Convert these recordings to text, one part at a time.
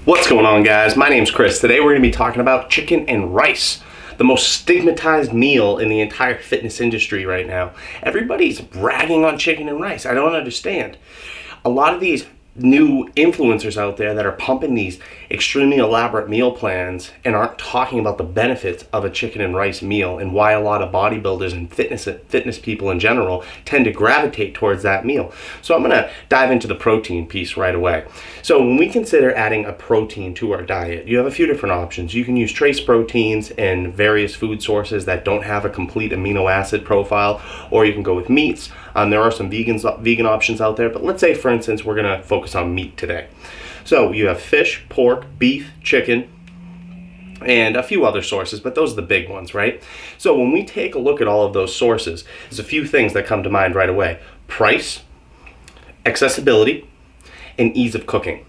What's going on, guys? My name's Chris. Today we're going to be talking about chicken and rice, the most stigmatized meal in the entire fitness industry right now. Everybody's bragging on chicken and rice. I don't understand. A lot of these new influencers out there that are pumping these extremely elaborate meal plans and aren't talking about the benefits of a chicken and rice meal and why a lot of bodybuilders and fitness people in general tend to gravitate towards that meal. So I'm going to dive into the protein piece right away. So when we consider adding a protein to our diet, you have a few different options. You can use trace proteins and various food sources that don't have a complete amino acid profile, or you can go with meats. There are some vegan options out there, but let's say, for instance, we're going to focus on meat today. So you have fish, pork, beef, chicken, and a few other sources, but those are the big ones, right? So when we take a look at all of those sources, there's a few things that come to mind right away. Price, accessibility, and ease of cooking.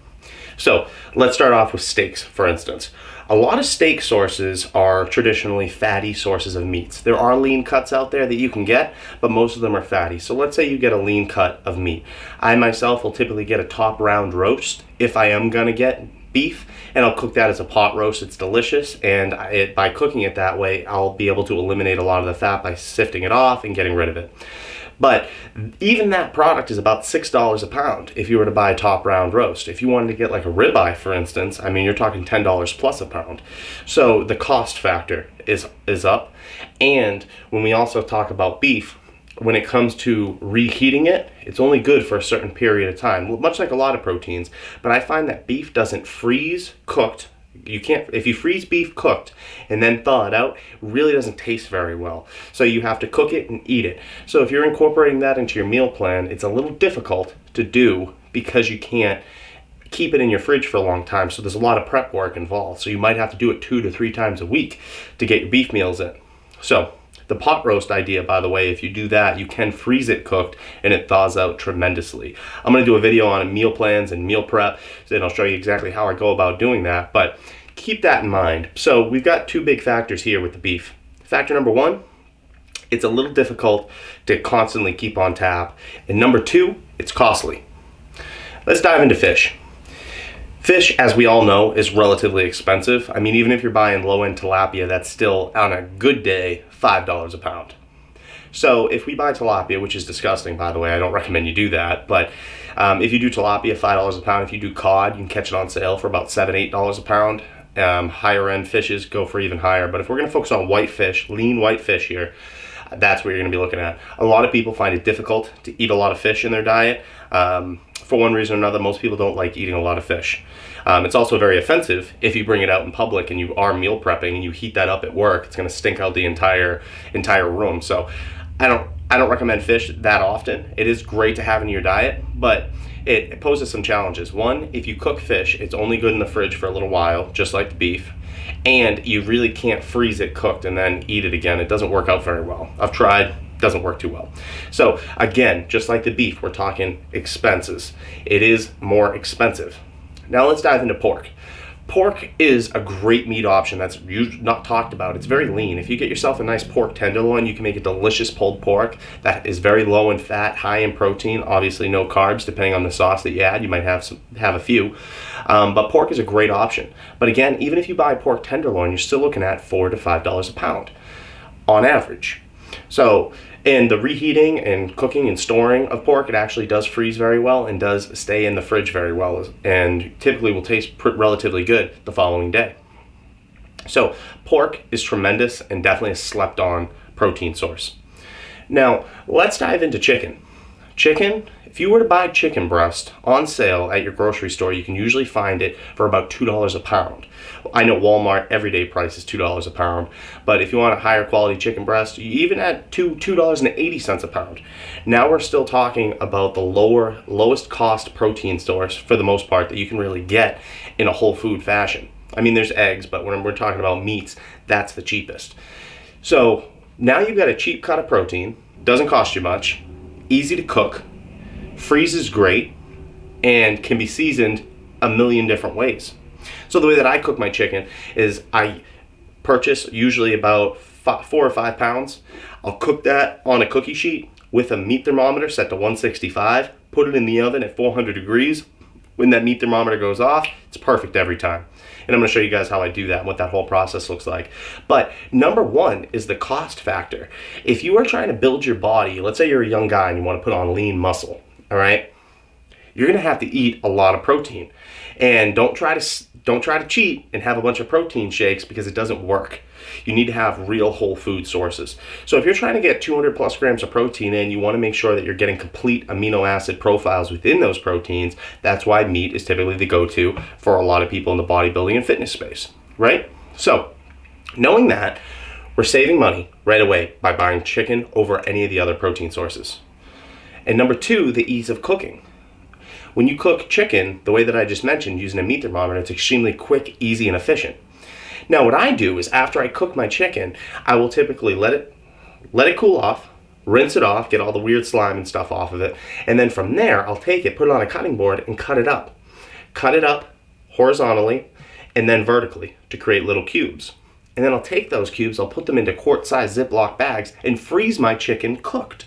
So let's start off with steaks, for instance. A lot of steak sources are traditionally fatty sources of meats. There are lean cuts out there that you can get, but most of them are fatty. So let's say you get a lean cut of meat. I myself will typically get a top round roast if I am going to get beef, and I'll cook that as a pot roast. It's delicious, and by cooking it that way, I'll be able to eliminate a lot of the fat by sifting it off and getting rid of it. But even that product is about $6 a pound if you were to buy a top round roast. If you wanted to get like a ribeye, for instance, I mean, you're talking $10 plus a pound. So the cost factor is up. And when we also talk about beef, when it comes to reheating it, it's only good for a certain period of time, much like a lot of proteins. But I find that beef doesn't freeze cooked. You can't, if you freeze beef cooked and then thaw it out, it really doesn't taste very well. So you have to cook it and eat it. So if you're incorporating that into your meal plan, it's a little difficult to do because you can't keep it in your fridge for a long time. So there's a lot of prep work involved. So you might have to do it 2 to 3 times a week to get your beef meals in. So the pot roast idea, by the way, if you do that, you can freeze it cooked and it thaws out tremendously. I'm going to do a video on meal plans and meal prep, and I'll show you exactly how I go about doing that, but keep that in mind. So we've got 2 big factors here with the beef. Factor number 1, it's a little difficult to constantly keep on tap. And number 2, it's costly. Let's dive into fish. Fish, as we all know, is relatively expensive. I mean, even if you're buying low-end tilapia, that's still, on a good day, $5 a pound. So if we buy tilapia, which is disgusting, by the way, I don't recommend you do that, but if you do tilapia, $5 a pound. If you do cod, you can catch it on sale for about $7, $8 a pound. Higher-end fishes go for even higher. But if we're going to focus on white fish, lean white fish here, that's what you're going to be looking at. A lot of people find it difficult to eat a lot of fish in their diet. For one reason or another, most people don't like eating a lot of fish. It's also very offensive if you bring it out in public and you are meal prepping and you heat that up at work. It's going to stink out the entire room. So I don't recommend fish that often. It is great to have in your diet, but it poses some challenges. One, if you cook fish, it's only good in the fridge for a little while, just like the beef. And you really can't freeze it cooked and then eat it again. It doesn't work out very well. I've tried. Doesn't work too well. So again, just like the beef, we're talking expenses. It is more expensive. Now let's dive into pork. Pork is a great meat option that's not talked about. It's very lean. If you get yourself a nice pork tenderloin, you can make a delicious pulled pork that is very low in fat, high in protein, obviously no carbs depending on the sauce that you add. You might have a few. But pork is a great option. But again, even if you buy pork tenderloin, you're still looking at $4 to $5 a pound on average. So in the reheating and cooking and storing of pork, it actually does freeze very well and does stay in the fridge very well, and typically will taste relatively good the following day. So pork is tremendous and definitely a slept on protein source. Now let's dive into chicken. Chicken, if you were to buy chicken breast on sale at your grocery store, you can usually find it for about $2 a pound. I know Walmart everyday price is $2 a pound, but if you want a higher quality chicken breast, you even at $2.80 a pound. Now we're still talking about the lowest cost protein source for the most part that you can really get in a whole food fashion. I mean, there's eggs, but when we're talking about meats, that's the cheapest. So now you've got a cheap cut of protein, doesn't cost you much, easy to cook, freezes great, and can be seasoned a million different ways. So the way that I cook my chicken is I purchase usually about 4 or 5 pounds. I'll cook that on a cookie sheet with a meat thermometer set to 165, put it in the oven at 400 degrees, when that meat thermometer goes off, it's perfect every time. And I'm going to show you guys how I do that and what that whole process looks like. But number one is the cost factor. If you are trying to build your body, let's say you're a young guy and you want to put on lean muscle, all right? You're going to have to eat a lot of protein. And don't try to cheat and have a bunch of protein shakes, because it doesn't work. You need to have real whole food sources. So if you're trying to get 200 plus grams of protein in, you want to make sure that you're getting complete amino acid profiles within those proteins. That's why meat is typically the go-to for a lot of people in the bodybuilding and fitness space, right? So knowing that, we're saving money right away by buying chicken over any of the other protein sources. And number two, the ease of cooking. When you cook chicken, the way that I just mentioned, using a meat thermometer, it's extremely quick, easy, and efficient. Now, what I do is after I cook my chicken, I will typically let it cool off, rinse it off, get all the weird slime and stuff off of it, and then from there, I'll take it, put it on a cutting board, and cut it up. Cut it up horizontally and then vertically to create little cubes. And then I'll take those cubes, I'll put them into quart-sized Ziploc bags and freeze my chicken cooked.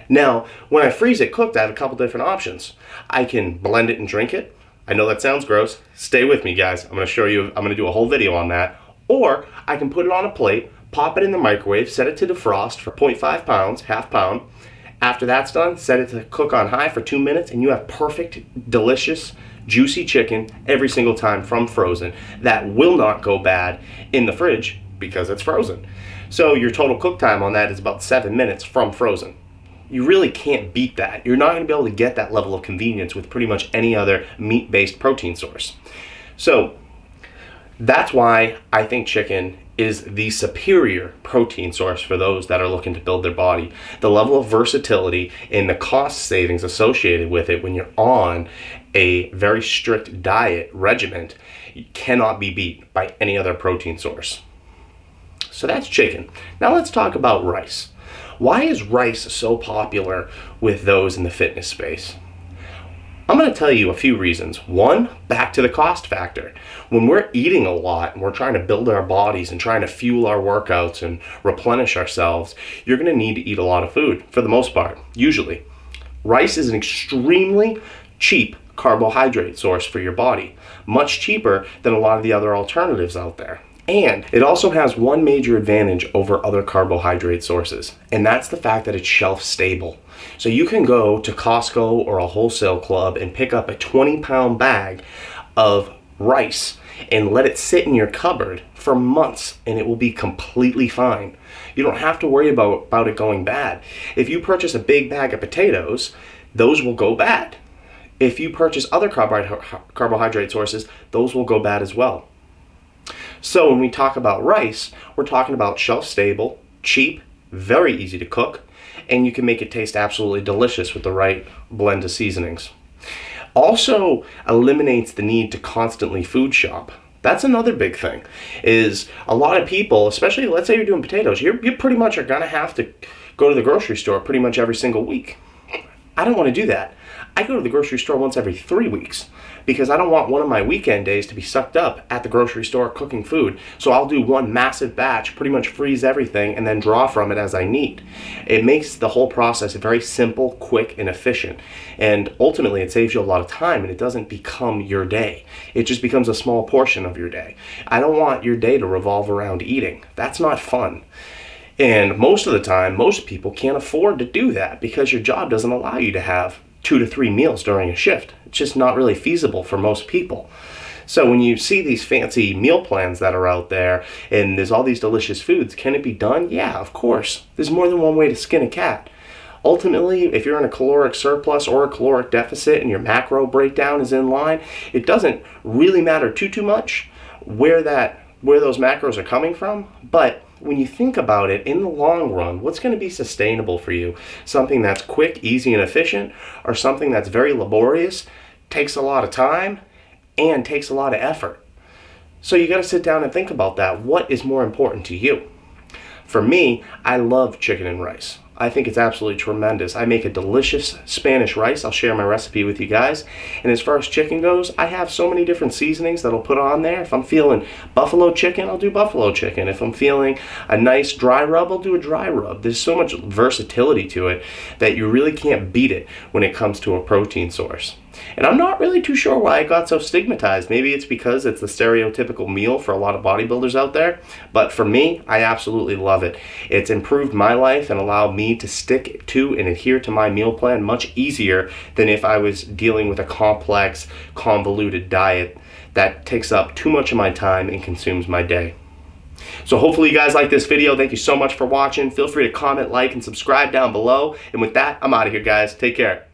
Now, when I freeze it cooked, I have a couple different options. I can blend it and drink it. I know that sounds gross. Stay with me, guys. I'm going to show you, I'm going to do a whole video on that. Or I can put it on a plate, pop it in the microwave, set it to defrost for 0.5 pounds, half pound. After that's done, set it to cook on high for 2 minutes, and you have perfect, delicious, juicy chicken every single time from frozen that will not go bad in the fridge because it's frozen. So your total cook time on that is about 7 minutes from frozen. You really can't beat that. You're not going to be able to get that level of convenience with pretty much any other meat-based protein source. So that's why I think chicken is the superior protein source for those that are looking to build their body. The level of versatility and the cost savings associated with it when you're on a very strict diet regimen cannot be beat by any other protein source. So that's chicken. Now let's talk about rice. Why is rice so popular with those in the fitness space? I'm going to tell you a few reasons. One, back to the cost factor. When we're eating a lot and we're trying to build our bodies and trying to fuel our workouts and replenish ourselves, you're going to need to eat a lot of food for the most part, usually. Rice is an extremely cheap carbohydrate source for your body, much cheaper than a lot of the other alternatives out there. And it also has one major advantage over other carbohydrate sources, and that's the fact that it's shelf stable. So you can go to Costco or a wholesale club and pick up a 20-pound bag of rice and let it sit in your cupboard for months, and it will be completely fine. You don't have to worry about it going bad. If you purchase a big bag of potatoes, those will go bad. If you purchase other carbohydrate sources, those will go bad as well. So when we talk about rice, we're talking about shelf-stable, cheap, very easy to cook, and you can make it taste absolutely delicious with the right blend of seasonings. Also eliminates the need to constantly food shop. That's another big thing, is a lot of people, especially let's say you're doing potatoes, you pretty much are going to have to go to the grocery store pretty much every single week. I don't want to do that. I go to the grocery store once every 3 weeks because I don't want one of my weekend days to be sucked up at the grocery store cooking food. So I'll do one massive batch, pretty much freeze everything, and then draw from it as I need. It makes the whole process very simple, quick, and efficient. And ultimately, it saves you a lot of time, and it doesn't become your day. It just becomes a small portion of your day. I don't want your day to revolve around eating. That's not fun. And most of the time, most people can't afford to do that because your job doesn't allow you to have 2 to 3 meals during a shift. It's just not really feasible for most people. So when you see these fancy meal plans that are out there and there's all these delicious foods, can it be done? Yeah, of course. There's more than one way to skin a cat. Ultimately, if you're in a caloric surplus or a caloric deficit and your macro breakdown is in line, it doesn't really matter too much where those macros are coming from. But when you think about it, in the long run, what's going to be sustainable for you? Something that's quick, easy, and efficient, or something that's very laborious, takes a lot of time, and takes a lot of effort? So you got to sit down and think about that. What is more important to you? For me, I love chicken and rice. I think it's absolutely tremendous. I make a delicious Spanish rice. I'll share my recipe with you guys. And as far as chicken goes, I have so many different seasonings that I'll put on there. If I'm feeling buffalo chicken, I'll do buffalo chicken. If I'm feeling a nice dry rub, I'll do a dry rub. There's so much versatility to it that you really can't beat it when it comes to a protein source. And I'm not really too sure why it got so stigmatized. Maybe it's because it's the stereotypical meal for a lot of bodybuilders out there. But for me, I absolutely love it. It's improved my life and allowed me to stick to and adhere to my meal plan much easier than if I was dealing with a complex, convoluted diet that takes up too much of my time and consumes my day. So hopefully you guys like this video. Thank you so much for watching. Feel free to comment, like, and subscribe down below. And with that, I'm out of here, guys. Take care.